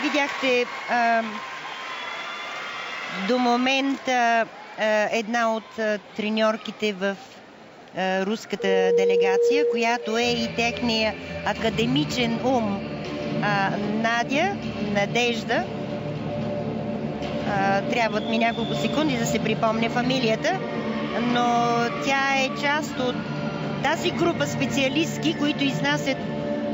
Видяхте до момента една от треньорките в руската делегация, която е и техния академичен ум. Надежда. Трябват ми няколко секунди да се припомня фамилията, но тя е част от тази група специалистки, които изнасят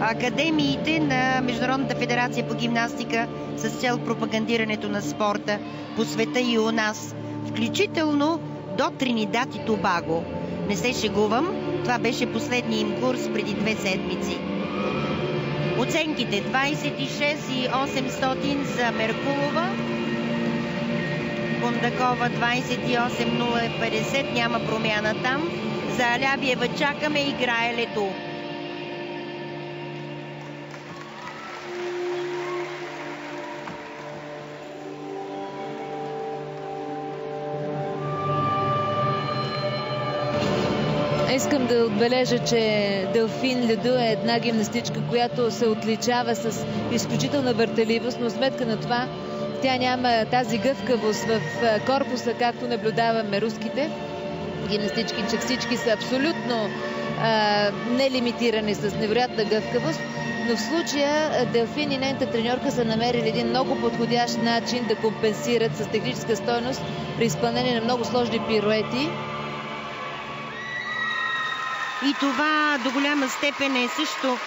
академиите на Международната федерация по гимнастика с цел пропагандирането на спорта по света и у нас, включително до Тринидад и Тобаго. Не се шегувам, това беше последния им курс преди 2 седмици. Оценките 26,800 за Меркулова, Бундакова 28,050, няма промяна там. За Алябиева чакаме, играе Лето. Искам да отбележа, че Делфин Леду е една гимнастичка, която се отличава с изключителна въртеливост, но сметка на това тя няма тази гъвкавост в корпуса, както наблюдаваме руските гимнастички, че всички са абсолютно нелимитирани с невероятна гъвкавост. Но в случая Делфин и нейната треньорка са намерили един много подходящ начин да компенсират с техническа стойност при изпълнение на много сложни пируети. И това до голяма степен е също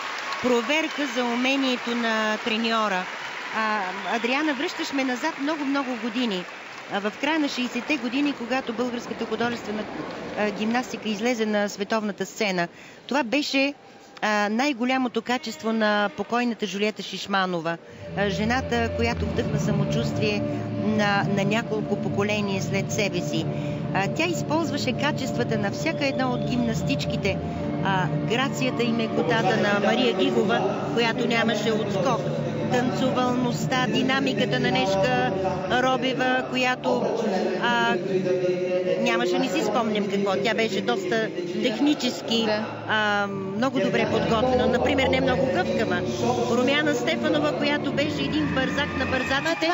проверка за умението на треньора. Адриана, връщаш ме назад много години. В края на 60-те години, когато българската художествена гимнастика излезе на световната сцена, това беше най-голямото качество на покойната Жулиета Шишманова. Жената, която вдъхна самочувствие на няколко поколения след себе си. Тя използваше качествата на всяка една от гимнастичките. Грацията и мекотата на Мария Гигова, която нямаше отскок. Танцувалността, динамиката на Нешка Робева, която нямаше, не си спомням какво. Тя беше доста технически много добре подготвена. Например, не много гъвкава. Румяна Стефанова, която беше един бързак на бързаците.